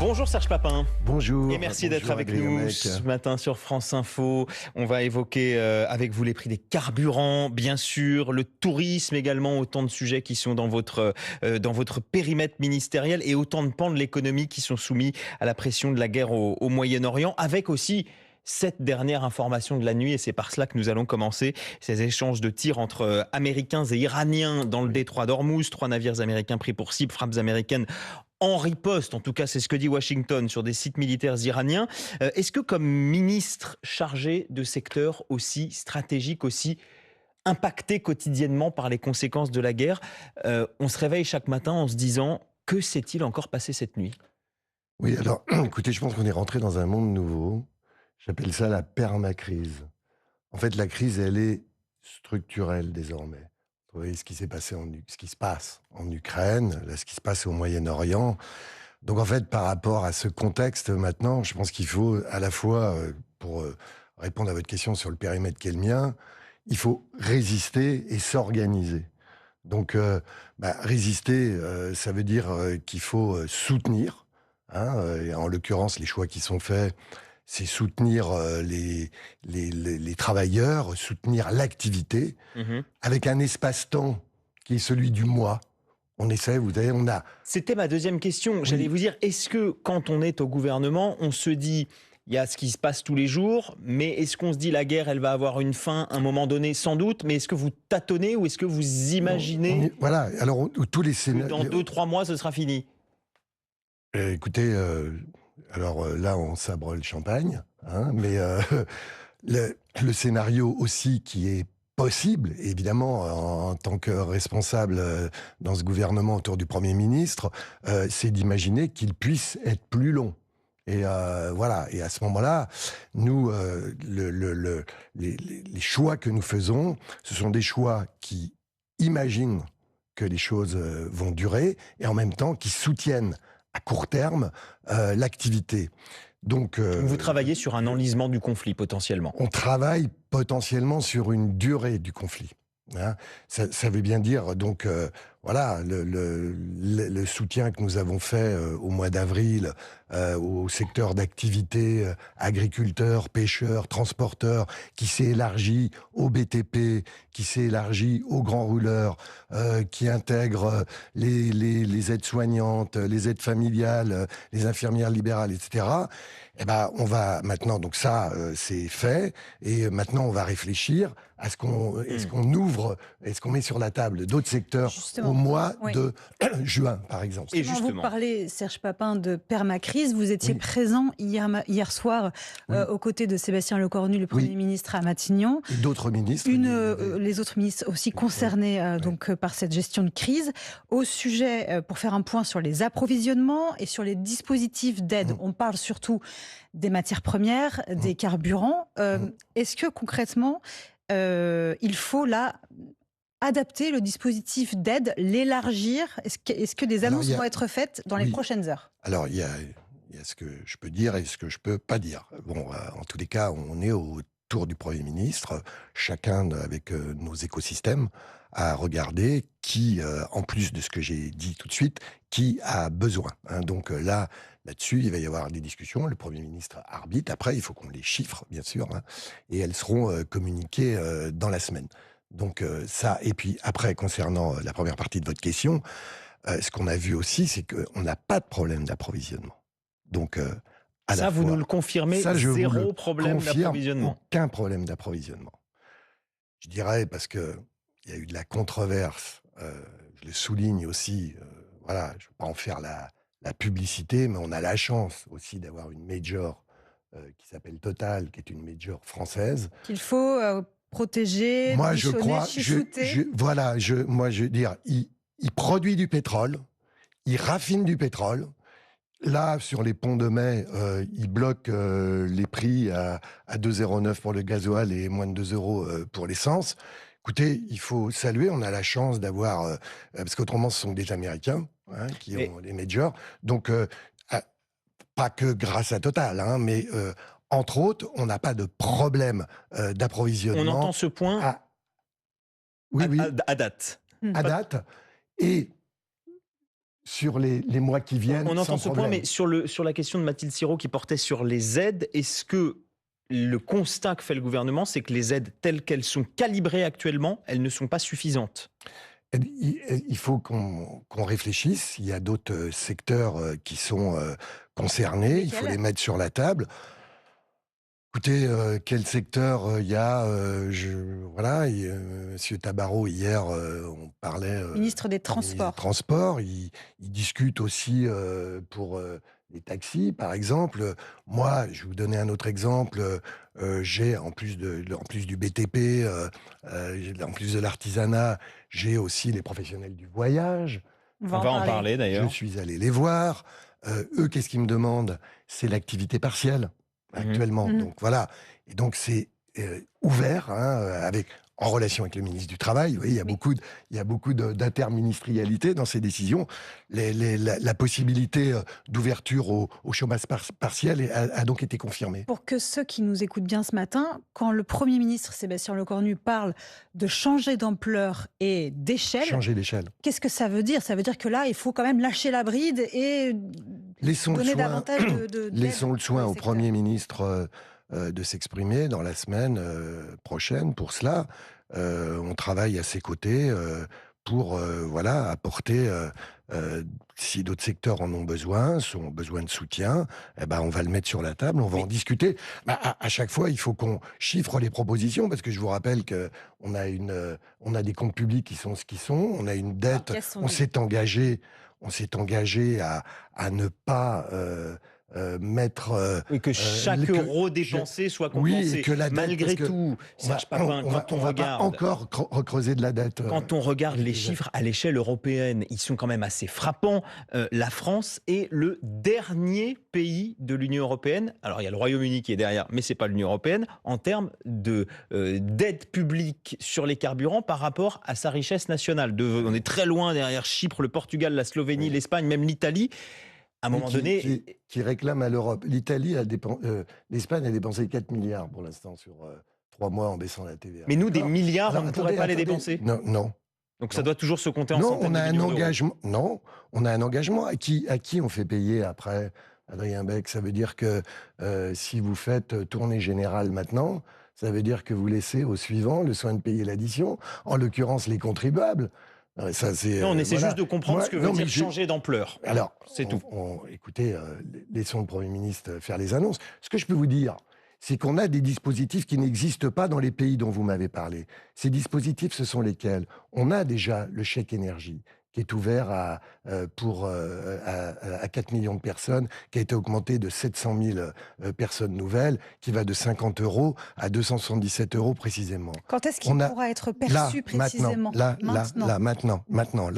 Bonjour Serge Papin. Bonjour. Et merci d'être avec Adrien nous Mec. ce matin sur France Info. On va évoquer avec vous les prix des carburants, bien sûr, le tourisme également, autant de sujets qui sont dans votre périmètre ministériel et autant de pans de l'économie qui sont soumis à la pression de la guerre au Moyen-Orient, avec aussi cette dernière information de la nuit, et c'est par cela que nous allons commencer, ces échanges de tirs entre Américains et Iraniens dans le détroit d'Ormuz. 3 navires américains pris pour cible, frappes américaines en riposte, en tout cas c'est ce que dit Washington, sur des sites militaires iraniens. Est-ce que comme ministre chargé de secteurs aussi stratégiques, aussi impactés quotidiennement par les conséquences de la guerre, on se réveille chaque matin en se disant que s'est-il encore passé cette nuit ? Oui, alors, écoutez, je pense qu'on est rentré dans un monde nouveau. J'appelle ça la permacrise. En fait, la crise, elle est structurelle désormais. Vous voyez ce qui s'est passé ce qui se passe en Ukraine, là, ce qui se passe au Moyen-Orient. Donc, en fait, par rapport à ce contexte maintenant, je pense qu'il faut à la fois, pour répondre à votre question sur le périmètre qui est le mien, il faut résister et s'organiser. Donc, résister, ça veut dire qu'il faut soutenir. Et en l'occurrence, les choix qui sont faits, c'est soutenir les travailleurs, soutenir l'activité, avec un espace-temps qui est celui du mois. On essaie, vous savez, on a... C'était ma deuxième question. J'allais vous dire, est-ce que quand on est au gouvernement, on se dit... Il y a ce qui se passe tous les jours, mais est-ce qu'on se dit la guerre, elle va avoir une fin à un moment donné, sans doute, mais est-ce que vous tâtonnez ou est-ce que vous imaginez voilà, alors tous les que scénarios... dans 2-3 mois, ce sera fini ? Écoutez, là, on sabre le champagne, mais le scénario aussi qui est possible, évidemment, en tant que responsable dans ce gouvernement autour du Premier ministre, c'est d'imaginer qu'il puisse être plus long. Et voilà. Et à ce moment-là, nous, les choix que nous faisons, ce sont des choix qui imaginent que les choses vont durer et en même temps qui soutiennent à court terme l'activité. Donc, vous travaillez sur un enlisement du conflit potentiellement. On travaille potentiellement sur une durée du conflit. Ça veut bien dire, donc, voilà, le soutien que nous avons fait au mois d'avril au secteur d'activité, agriculteurs, pêcheurs, transporteurs, qui s'est élargi au BTP, qui s'est élargi aux grands rouleurs, qui intègre les aides-soignantes, les aides familiales, les infirmières libérales, etc. Eh ben, on va maintenant, donc ça, c'est fait, et maintenant on va réfléchir à ce qu'on ouvre, est-ce qu'on met sur la table d'autres secteurs au mois de juin, par exemple. Et justement, vous parlez, Serge Papin, de permacrise. Vous étiez présent hier soir aux côtés de Sébastien Lecornu, le Premier ministre, à Matignon. Et d'autres ministres. Les autres ministres aussi concernés donc, par cette gestion de crise. Au sujet, pour faire un point sur les approvisionnements et sur les dispositifs d'aide, on parle surtout des matières premières, des carburants. Est-ce que concrètement, il faut là adapter le dispositif d'aide, l'élargir? Est-ce que des annonces vont être faites dans les prochaines heures? Alors, il y a ce que je peux dire et ce que je peux pas dire. Bon, en tous les cas, on est autour du Premier ministre, chacun avec nos écosystèmes, à regarder qui, en plus de ce que j'ai dit tout de suite, qui a besoin. Donc là-dessus, il va y avoir des discussions. Le Premier ministre arbitre. Après, il faut qu'on les chiffre, bien sûr, et elles seront communiquées dans la semaine. Donc ça, et puis après, concernant la première partie de votre question, ce qu'on a vu aussi, c'est qu'on n'a pas de problème d'approvisionnement. Donc, ça, vous nous le confirmez, zéro problème d'approvisionnement. Aucun problème d'approvisionnement. Je dirais, parce qu'il y a eu de la controverse, je le souligne aussi, voilà, je ne veux pas en faire la publicité, mais on a la chance aussi d'avoir une major qui s'appelle Total, qui est une major française. Qu'il faut protéger, moi, je crois, moi, je veux dire, il produit du pétrole, il raffine du pétrole. Là, sur les ponts de mai, il bloque les prix à 2,09 pour le gasoil et moins de 2 euros pour l'essence. Écoutez, il faut saluer, on a la chance d'avoir... parce qu'autrement, ce sont des Américains qui ont les majors. Donc, pas que grâce à Total, mais... entre autres, on n'a pas de problème d'approvisionnement. On entend ce point à date. À date. Et sur les mois qui viennent. On entend sans ce point, problème. mais sur la question de Mathilde Sirot qui portait sur les aides, est-ce que le constat que fait le gouvernement, c'est que les aides telles qu'elles sont calibrées actuellement, elles ne sont pas suffisantes? Il faut qu'on réfléchisse. Il y a d'autres secteurs qui sont concernés. Il faut Lesquels? les mettre sur la table. Écoutez, quel secteur il y a voilà, Monsieur Tabarot, hier, on parlait Ministre des du ministre des Transports. Transports. Il discute aussi pour les taxis, par exemple. Moi, je vais vous donner un autre exemple. J'ai, en plus du BTP, en plus de l'artisanat, j'ai aussi les professionnels du voyage. On On va en va en parler. parler Je d'ailleurs. suis allé les voir. Eux, qu'est-ce qu'ils me demandent? C'est l'activité partielle actuellement. Mhm. Donc voilà. Et donc c'est ouvert, hein, en relation avec le ministre du Travail. Vous voyez, il y a beaucoup d'interministérialité dans ces décisions. La possibilité d'ouverture au chômage partiel a donc été confirmée. Pour que ceux qui nous écoutent bien ce matin, quand le Premier ministre Sébastien Lecornu parle de changer d'ampleur et d'échelle, Changer l'échelle. qu'est-ce que ça veut dire? Ça veut dire que là, il faut quand même lâcher la bride et Laissons le donner soin, davantage d'aide laissons le pour soin le au secteur. Premier ministre de s'exprimer dans la semaine prochaine pour cela. On travaille à ses côtés pour voilà, apporter, si d'autres secteurs en ont besoin de soutien, eh ben, on va le mettre sur la table, on va en discuter. Bah, à chaque fois, il faut qu'on chiffre les propositions, parce que je vous rappelle qu'on a, on a des comptes publics qui sont ce qu'ils sont, on a une dette, caisses sont on s'est engagé à ne pas mettre... Et que chaque euro dépensé soit oui, compensé. et que la dette, Malgré parce que tout, Serge Papin, quand on va pas regarde... encore recreuser de la dette. Quand on regarde les déjà. chiffres à l'échelle européenne, ils sont quand même assez frappants. La France est le dernier pays de l'Union européenne. Alors il y a le Royaume-Uni qui est derrière, mais c'est pas l'Union européenne en termes de d'aide publique sur les carburants par rapport à sa richesse nationale. On est très loin derrière Chypre, le Portugal, la Slovénie, Oui. l'Espagne, même l'Italie. À un moment donné, qui réclame à l'Europe. L'Espagne a dépensé 4 milliards pour l'instant sur 3 mois en baissant la TVA. mais nous des D'accord. milliards, Alors, on ne pourrait pas les dépenser. Non, non. Donc ça non. doit toujours se compter en Non, centaines on a de un millions d'euros. engagement. Non, on a un engagement. À qui on fait payer après, Adrien Beck? Ça veut dire que si vous faites tournée générale maintenant, ça veut dire que vous laissez au suivant le soin de payer l'addition, en l'occurrence les contribuables. Non, mais ça, c'est, Non, on essaie voilà. juste de comprendre Moi, ce que veut non, mais dire changer d'ampleur. Alors, C'est tout. Écoutez, laissons le Premier ministre faire les annonces. Ce que je peux vous dire, c'est qu'on a des dispositifs qui n'existent pas dans les pays dont vous m'avez parlé. Ces dispositifs, ce sont lesquels? On a déjà le chèque énergie qui est ouvert à 4 millions de personnes, qui a été augmenté de 700 000 personnes nouvelles, qui va de 50 € à 277 € précisément. Quand est-ce qu'il pourra être perçu précisément? Maintenant,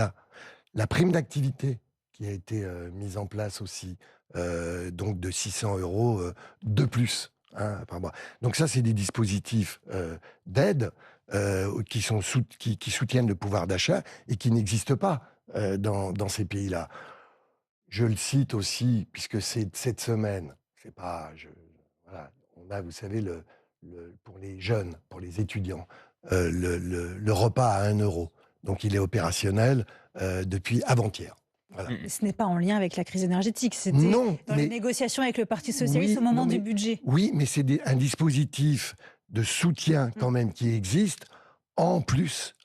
la prime d'activité qui a été mise en place aussi, donc de 600 € de plus. Hein, par mois. Donc ça, c'est des dispositifs d'aide qui soutiennent le pouvoir d'achat et qui n'existent pas dans ces pays-là. Je le cite aussi, puisque c'est cette semaine, c'est pas... voilà, on a, vous savez, pour les jeunes, pour les étudiants, le repas à 1 €. Donc il est opérationnel depuis avant-hier. Voilà. Ce n'est pas en lien avec la crise énergétique, c'était Non, dans les négociations avec le Parti socialiste oui, au moment non, du mais- budget. Oui, mais c'est un dispositif de soutien quand même qui existe, en plus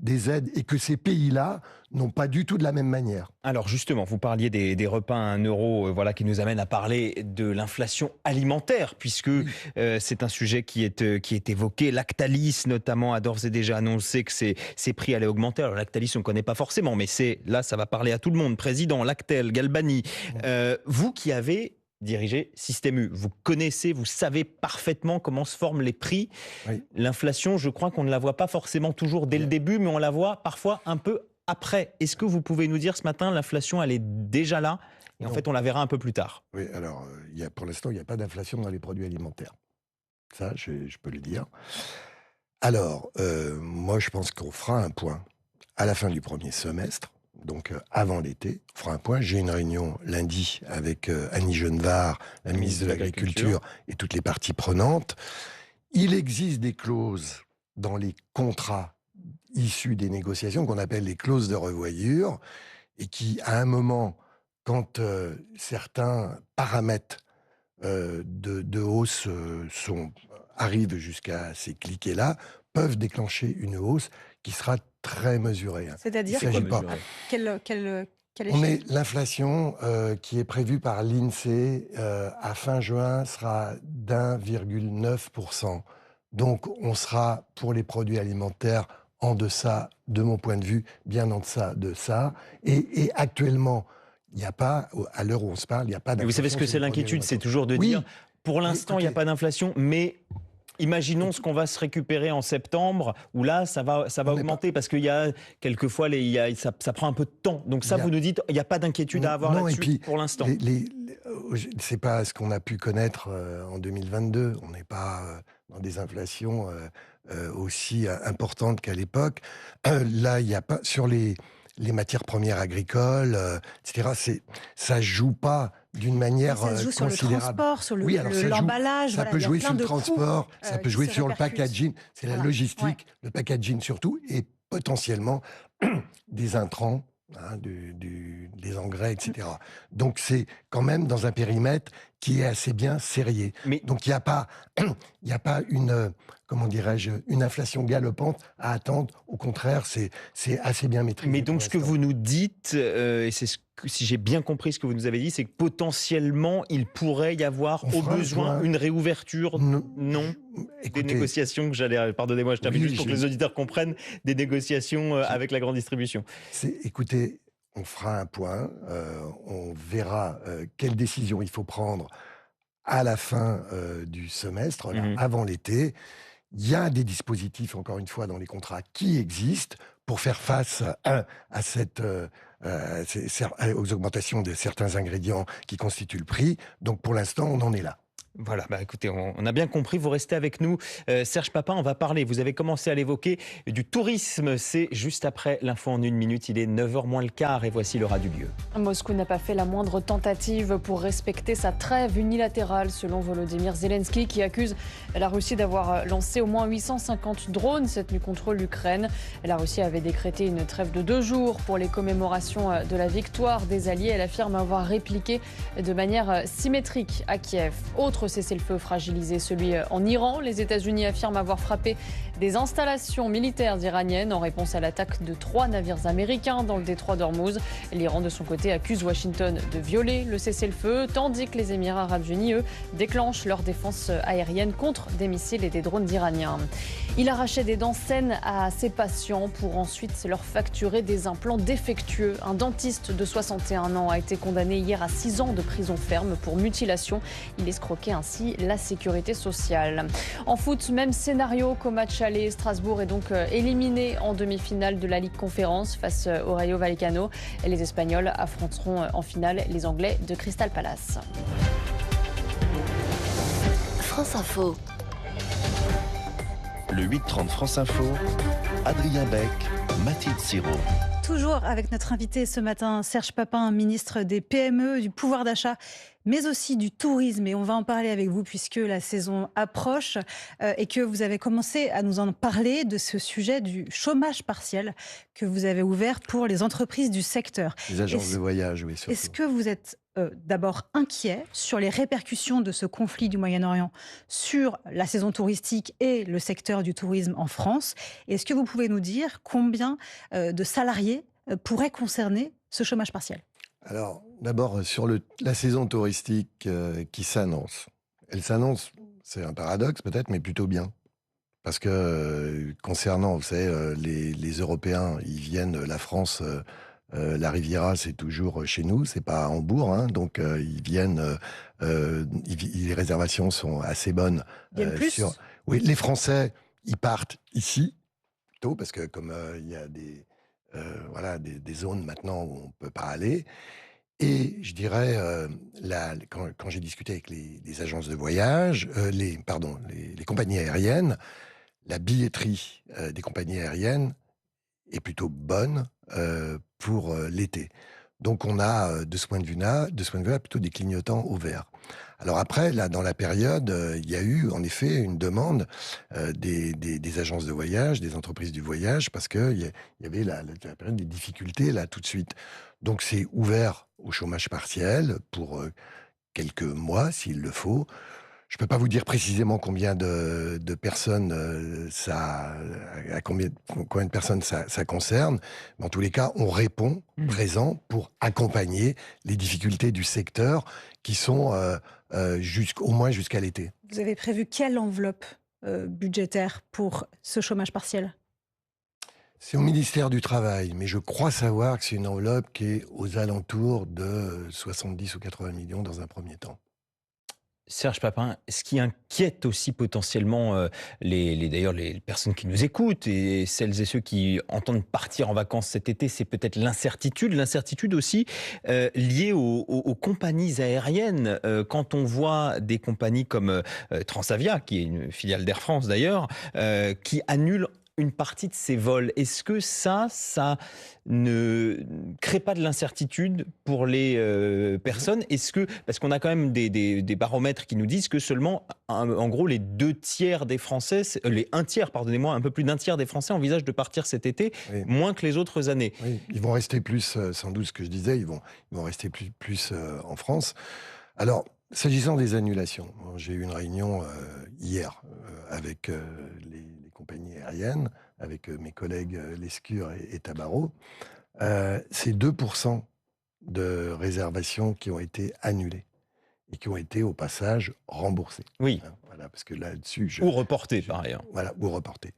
des aides, et que ces pays-là n'ont pas du tout de la même manière. Alors justement, vous parliez des repas à 1 €, voilà, qui nous amène à parler de l'inflation alimentaire, puisque c'est un sujet qui est évoqué. Lactalis, notamment, a d'ores et déjà annoncé que ses prix allaient augmenter. Alors Lactalis, on ne connaît pas forcément, mais là, ça va parler à tout le monde. Président, Lactel, Galbani, vous qui avez dirigé Système U, vous connaissez, vous savez parfaitement comment se forment les prix. Oui. L'inflation, je crois qu'on ne la voit pas forcément toujours dès le début, mais on la voit parfois un peu après. Est-ce que vous pouvez nous dire ce matin, l'inflation, elle est déjà là et en Non. fait, on la verra un peu plus tard? Oui, alors, pour l'instant, il n'y a pas d'inflation dans les produits alimentaires. Ça, je peux le dire. Alors, moi, je pense qu'on fera un point à la fin du premier semestre, donc avant l'été. On fera un point. J'ai une réunion lundi avec Annie Genevard, la ministre de l'Agriculture, et toutes les parties prenantes. Il existe des clauses dans les contrats issus des négociations qu'on appelle les clauses de revoyure. et qui, à un moment, quand certains paramètres de hausse arrivent jusqu'à ces cliquets-là, peuvent déclencher une hausse qui sera très mesurée. Il C'est-à-dire ne s'agit pas. quelle On échelle? est l'inflation qui est prévue par l'INSEE à fin juin sera d'1,9%. Donc on sera pour les produits alimentaires en deçà, de mon point de vue, bien en deçà de ça. Et actuellement, il n'y a pas, à l'heure où on se parle, il n'y a pas Mais vous d'inflation. savez ce que sur c'est les produits l'inquiétude, c'est alimentaires. toujours de Oui, dire, pour mais l'instant, il n'y a écoutez, pas d'inflation, mais imaginons ce qu'on va se récupérer en septembre, où là, ça va on n'est pas. augmenter, parce qu'il y a quelquefois, ça prend un peu de temps. Donc ça, Il y a- vous nous dites, il n'y a pas d'inquiétude à avoir Non, et là-dessus puis, pour l'instant. c'est pas ce qu'on a pu connaître en 2022. On n'est pas dans des inflations aussi importantes qu'à l'époque. Là, il n'y a pas sur les matières premières agricoles, etc. Ça joue pas d'une manière Ça se joue sur le considérable. transport, sur Oui, alors ça joue. l'emballage. Ça Voilà, peut il y a jouer plein sur le de coûts, transport, ça peut qui jouer se sur le répercutent. packaging. C'est la Voilà, logistique, ouais. le packaging surtout, et potentiellement des intrants, hein, des engrais, etc. Donc c'est quand même dans un périmètre qui est assez bien serré. Mais Donc il n'y a pas, il y a pas une, comment dirais-je, une inflation galopante à attendre. Au contraire, c'est assez bien maîtrisé. Mais pour donc, ce que l'instant. vous nous dites, et c'est si j'ai bien compris ce que vous nous avez dit, c'est que potentiellement, il pourrait y avoir On au fera un besoin point. une réouverture, Non, non, des écoutez, négociations que j'allais, pardonnez-moi, je termine oui, juste pour que les auditeurs comprennent, des négociations avec la grande distribution. écoutez, on fera un point, on verra quelles décisions il faut prendre à la fin du semestre, là, Mhm. avant l'été. Il y a des dispositifs, encore une fois, dans les contrats qui existent pour faire face à aux augmentations de certains ingrédients qui constituent le prix. Donc pour l'instant, on en est là. Voilà, bah écoutez, on a bien compris, vous restez avec nous. Serge Papin, on va parler, vous avez commencé à l'évoquer, du tourisme. C'est juste après l'info en 1 minute, il est 9h moins le quart et voici l'heure du lieu. Moscou n'a pas fait la moindre tentative pour respecter sa trêve unilatérale, selon Volodymyr Zelensky, qui accuse la Russie d'avoir lancé au moins 850 drones cette nuit contre l'Ukraine. La Russie avait décrété une trêve de 2 jours pour les commémorations de la victoire des Alliés. Elle affirme avoir répliqué de manière symétrique à Kiev. Autre cessez-le-feu fragilisé, celui en Iran. Les États-Unis affirment avoir frappé des installations militaires iraniennes en réponse à l'attaque de 3 navires américains dans le détroit d'Ormuz. L'Iran, de son côté, accuse Washington de violer le cessez-le-feu, tandis que les Émirats arabes unis, eux, déclenchent leur défense aérienne contre des missiles et des drones iraniens. Il arrachait des dents saines à ses patients pour ensuite leur facturer des implants défectueux. Un dentiste de 61 ans a été condamné hier à 6 ans de prison ferme pour mutilation. Il escroquait ainsi la sécurité sociale. En foot, même scénario qu'au match aller. Strasbourg est donc éliminé en demi-finale de la Ligue Conférence face au Rayo Vallecano. Les Espagnols affronteront en finale les Anglais de Crystal Palace. France Info. Le 8h30 France Info, Adrien Beck, Mathilde Siro. Toujours avec notre invité ce matin, Serge Papin, ministre des PME, du pouvoir d'achat, mais aussi du tourisme. Et on va en parler avec vous puisque la saison approche et que vous avez commencé à nous en parler de ce sujet du chômage partiel que vous avez ouvert pour les entreprises du secteur. Les agences de voyage, oui, surtout. Est-ce que vous êtes d'abord inquiet sur les répercussions de ce conflit du Moyen-Orient sur la saison touristique et le secteur du tourisme en France? Est-ce que vous pouvez nous dire combien de salariés pourraient concerner ce chômage partiel? Alors, d'abord, sur la saison touristique qui s'annonce. Elle s'annonce, c'est un paradoxe peut-être, mais plutôt bien. Parce que concernant, vous savez, les Européens, ils viennent, la France, la Riviera, c'est toujours chez nous, c'est pas à Hambourg, hein, donc ils viennent, les réservations sont assez bonnes. Bien plus. Oui, les Français, ils partent ici, plutôt, parce que comme il y a voilà, des zones maintenant où on ne peut pas aller. Et je dirais, quand j'ai discuté avec les agences de voyage, les compagnies aériennes, la billetterie des compagnies aériennes est plutôt bonne pour l'été. Donc on a, de ce point de vue-là, plutôt des clignotants au vert. Alors après, là, dans la période, il y a eu en effet une demande des agences de voyage, des entreprises du voyage, parce qu'il y avait la période des difficultés, là, tout de suite. Donc c'est ouvert au chômage partiel pour quelques mois, s'il le faut. Je peux pas vous dire précisément combien de personnes à combien de personnes ça concerne, mais en tous les cas, on répond présent pour accompagner les difficultés du secteur qui sont au moins jusqu'à l'été. Vous avez prévu quelle enveloppe budgétaire pour ce chômage partiel? C'est au ministère du Travail, mais je crois savoir que c'est une enveloppe qui est aux alentours de 70 ou 80 millions dans un premier temps. Serge Papin, ce qui inquiète aussi potentiellement d'ailleurs les personnes qui nous écoutent et celles et ceux qui entendent partir en vacances cet été, c'est peut-être l'incertitude aussi liée aux compagnies aériennes. Quand on voit des compagnies comme Transavia, qui est une filiale d'Air France d'ailleurs, qui annulent une partie de ses vols. Est-ce que ça ne crée pas de l'incertitude pour les personnes? Est-ce que, parce qu'on a quand même des baromètres qui nous disent que seulement, en gros, les 2 tiers des Français, un tiers, pardonnez-moi, un peu plus d'un tiers des Français envisagent de partir cet été, Oui. moins que les autres années. Oui, ils vont rester plus, sans doute ce que je disais, ils vont rester plus en France. Alors, s'agissant des annulations, j'ai eu une réunion hier avec les compagnies aériennes, avec mes collègues Lescure et Tabarot. C'est 2% de réservations qui ont été annulées et qui ont été au passage remboursées. Oui, Hein, voilà, parce que là-dessus, ou reportés par ailleurs. voilà, ou reportées.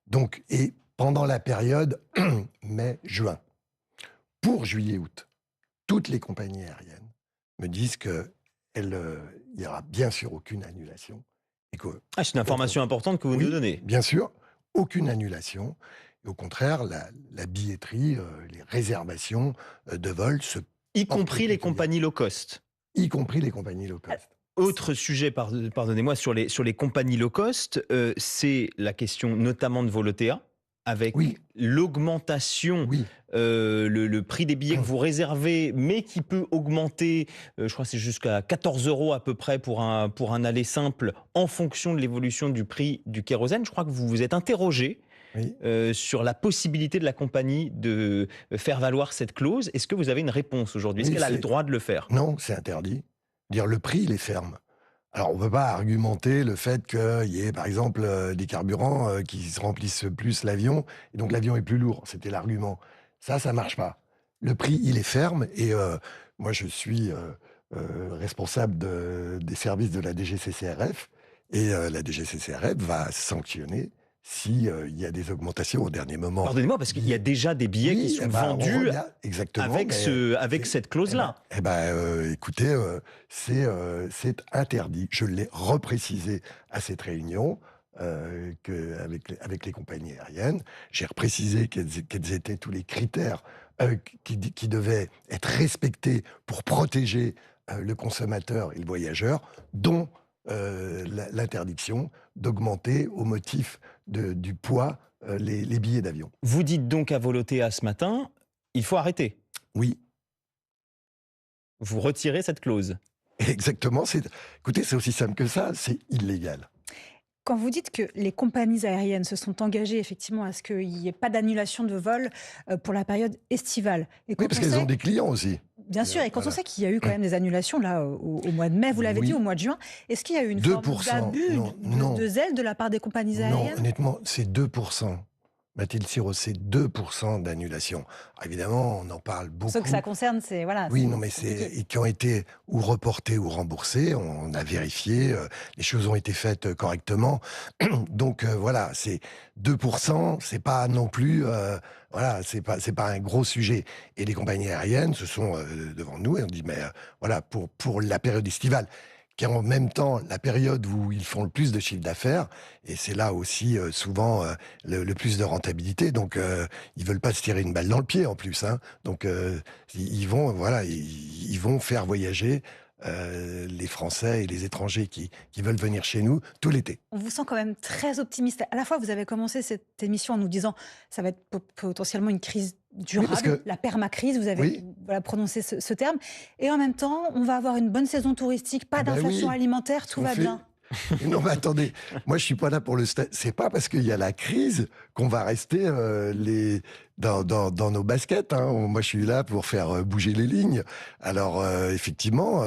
Donc, et pendant la période mai-juin, pour juillet-août, toutes les compagnies aériennes me disent qu'il n'y aura bien sûr aucune annulation. Et que, C'est une information importante que vous oui, nous donnez. bien sûr, aucune annulation. Et au contraire, la billetterie, les réservations de vols, Y compris les compagnies low cost. y compris les compagnies low cost. Autre sujet, pardonnez-moi, sur les compagnies low cost, c'est la question notamment de Volotea, avec Oui. l'augmentation, Oui, le prix des billets que vous réservez, mais qui peut augmenter, je crois que c'est jusqu'à 14 € à peu près pour un aller simple, en fonction de l'évolution du prix du kérosène. Je crois que vous vous êtes interrogé oui. sur la possibilité de la compagnie de faire valoir cette clause. Est-ce que vous avez une réponse aujourd'hui? Est-ce Oui, qu'elle a le c'est- droit de le faire? Non, c'est interdit. Dire le prix, il est ferme. Alors, on ne peut pas argumenter le fait qu'il y ait, par exemple, des carburants qui se remplissent plus l'avion, et donc l'avion est plus lourd. C'était l'argument. Ça marche pas. Le prix, il est ferme, et moi, je suis responsable des services de la DGCCRF, et la DGCCRF va sanctionner si il y a des augmentations au dernier moment. Pardonnez-moi, parce qu'il y a déjà des billets qui Oui, sont eh ben, on vendus revient exactement. avec c'est- cette clause-là. Écoutez, c'est interdit. Je l'ai reprécisé à cette réunion avec les compagnies aériennes. J'ai reprécisé quels étaient tous les critères qui devaient être respectés pour protéger le consommateur et le voyageur, dont l'interdiction d'augmenter au motif du poids les billets d'avion. Vous dites donc à Volotea ce matin, il faut arrêter. Oui, Vous retirez cette clause. exactement. Écoutez, c'est aussi simple que ça, c'est illégal. Quand vous dites que les compagnies aériennes se sont engagées effectivement à ce qu'il n'y ait pas d'annulation de vol pour la période estivale. Et quand Oui, parce on qu'elles sait- ont des clients aussi. Bien sûr, et quand on Voilà. sait qu'il y a eu quand même des annulations là au mois de mai, vous l'avez Oui. dit, au mois de juin, est-ce qu'il y a eu une forme 2%, d'abus, non. de zèle de la part des compagnies Non, aériennes? honnêtement, c'est 2%. Mathilde Siro, c'est 2% d'annulation. Alors, évidemment, on en parle beaucoup. Ceux que ça concerne, c'est voilà. Oui, c'est- non, mais et qui ont été ou reportés ou remboursés. On a vérifié, les choses ont été faites correctement. Donc voilà, c'est 2%, c'est pas non plus, voilà, c'est pas un gros sujet. Et les compagnies aériennes se sont devant nous et on dit, mais voilà, pour la période estivale, qui est en même temps la période où ils font le plus de chiffre d'affaires, et c'est là aussi souvent le plus de rentabilité. Donc ils veulent pas se tirer une balle dans le pied en plus, hein. Donc ils vont, voilà, ils vont faire voyager les Français et les étrangers qui veulent venir chez nous tout l'été. On vous sent quand même très optimiste. À la fois, vous avez commencé cette émission en nous disant ça va être potentiellement une crise durable, parce que- la permacrise, vous avez Oui. prononcé ce terme. Et en même temps, on va avoir une bonne saison touristique, pas Ah ben d'inflation oui, alimentaire, tout on va fait- bien. Non, mais attendez, moi je suis pas là pour c'est pas parce qu'il y a la crise qu'on va rester dans nos baskets. Hein. Moi je suis là pour faire bouger les lignes. Alors effectivement,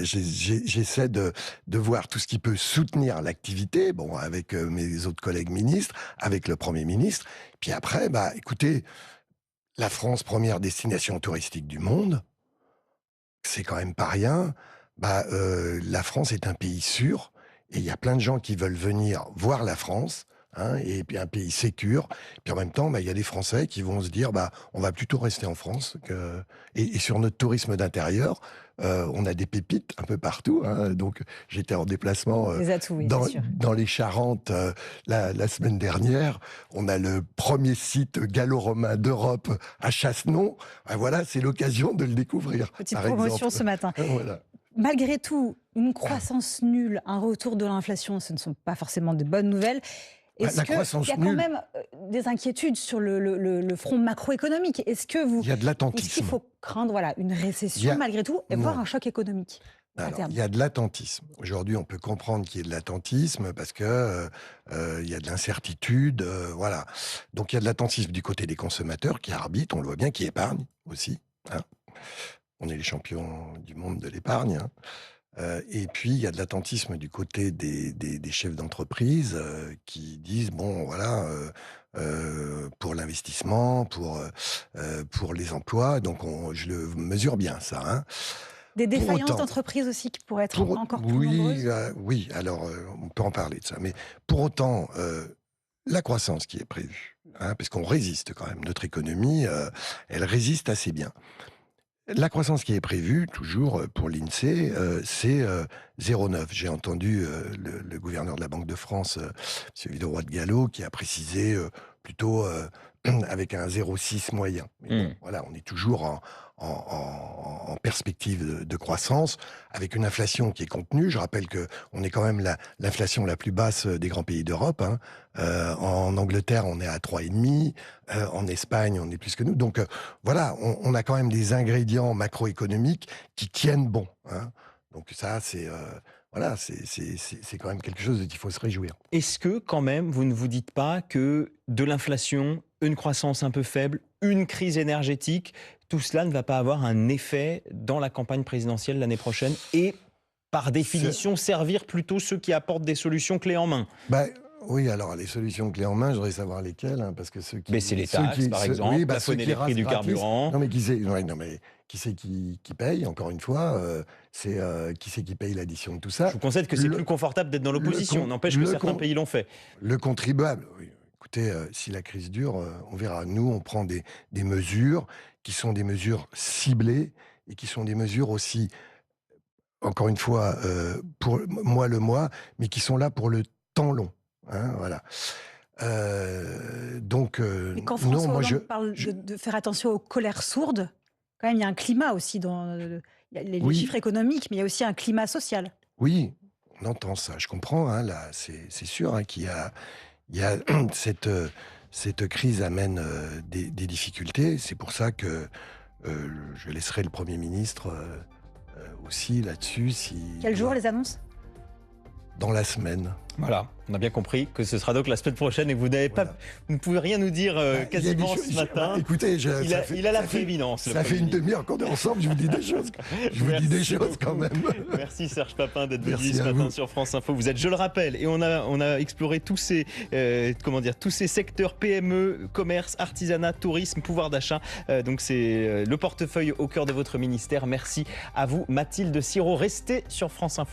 j'essaie de voir tout ce qui peut soutenir l'activité, bon, avec mes autres collègues ministres, avec le Premier ministre. Puis après, bah écoutez, la France, première destination touristique du monde, c'est quand même pas rien. Bah, la France est un pays sûr et il y a plein de gens qui veulent venir voir la France, hein, et puis un pays sécure. Puis en même temps, bah, il y a des Français qui vont se dire, bah, on va plutôt rester en France. Et sur notre tourisme d'intérieur, on a des pépites un peu partout. Hein. Donc j'étais en déplacement Des atouts, oui, c'est sûr. dans les Charentes la semaine dernière. On a le premier site gallo-romain d'Europe à Chassenon. Ah, voilà, c'est l'occasion de le découvrir. Petite par promotion exemple. ce matin. Voilà. Malgré tout, une croissance nulle, un retour de l'inflation, ce ne sont pas forcément de bonnes nouvelles. Est-ce la qu'il croissance y a quand nulle- même des inquiétudes sur le front macroéconomique? Est-ce que Il y a de est-ce qu'il l'attentisme. faut craindre une récession Il y a- malgré tout et voir Non. un choc économique à Alors, terme? il y a de l'attentisme. Aujourd'hui, on peut comprendre qu'il y ait de l'attentisme parce que il y a de l'incertitude, voilà. Donc, il y a de l'attentisme du côté des consommateurs qui arbitrent, on le voit bien, qui épargnent aussi. Hein. On est les champions du monde de l'épargne. Hein. Et puis, il y a de l'attentisme du côté des chefs d'entreprise qui disent, bon, voilà, pour l'investissement, pour les emplois. Donc, je le mesure bien, ça. Hein. Des Pour défaillances autant- d'entreprises aussi qui pourraient être encore plus oui, nombreuses? oui, alors on peut en parler de ça. Mais pour autant, la croissance qui est prévue, hein, parce qu'on résiste quand même, notre économie, elle résiste assez bien. La croissance qui est prévue, toujours pour l'INSEE, c'est 0,9. J'ai entendu le gouverneur de la Banque de France, M. Villeroy de Galhau, qui a précisé plutôt avec un 0,6 moyen. Mais bon, voilà, on est toujours en perspective de croissance, avec une inflation qui est contenue. Je rappelle qu'on est quand même l'inflation la plus basse des grands pays d'Europe. Hein. En Angleterre, on est à 3,5. En Espagne, on est plus que nous. Donc voilà, on a quand même des ingrédients macroéconomiques qui tiennent bon. Hein. Donc ça, c'est quand même quelque chose dont il faut se réjouir. Est-ce que quand même, vous ne vous dites pas que de l'inflation, une croissance un peu faible, une crise énergétique, tout cela ne va pas avoir un effet dans la campagne présidentielle l'année prochaine et par définition servir plutôt ceux qui apportent des solutions clés en main? Oui, alors les solutions clés en main, je voudrais savoir lesquelles, hein, parce que ceux qui... Baisser les ceux taxes, qui- par ceux- exemple, oui, plafonner ceux qui les prix du ratissent. carburant. Non, mais qui c'est qui paye, encore une fois, c'est qui c'est qui paye l'addition de tout ça? Je vous concède que c'est Le- plus confortable d'être dans l'opposition. con- N'empêche que le certains con- pays l'ont fait. Le contribuable, oui. Écoutez, si la crise dure, on verra. Nous, on prend des mesures qui sont des mesures ciblées et qui sont des mesures aussi, encore une fois, pour le mois, mais qui sont là pour le temps long. Hein, voilà. Donc, Mais quand non, François moi, Hollande parle de faire attention aux colères sourdes, quand même, il y a un climat aussi dans il y a les Oui. chiffres économiques, mais il y a aussi un climat social. oui, on entend ça. Je comprends. Hein, là, c'est sûr hein, qu'il y a cette crise amène des difficultés. C'est pour ça que je laisserai le Premier ministre aussi là-dessus. Quel jour les annonces? Dans la semaine. Voilà, on a bien compris que ce sera donc la semaine prochaine et vous Voilà. vous ne pouvez rien nous dire Il y a des quasiment choses- ce matin. Écoutez, Il a la prééminence. le Ça fait Premier une ministre. demi-heure qu'on est ensemble, je vous dis des choses. Je vous dis des Merci choses quand beaucoup. même. Merci Serge Papin d'être venu Merci ce à matin vous. sur France Info. Vous êtes, je le rappelle, et on a exploré tous ces secteurs PME, commerce, artisanat, tourisme, pouvoir d'achat. Donc c'est le portefeuille au cœur de votre ministère. Merci à vous Mathilde Sirot. Restez sur France Info.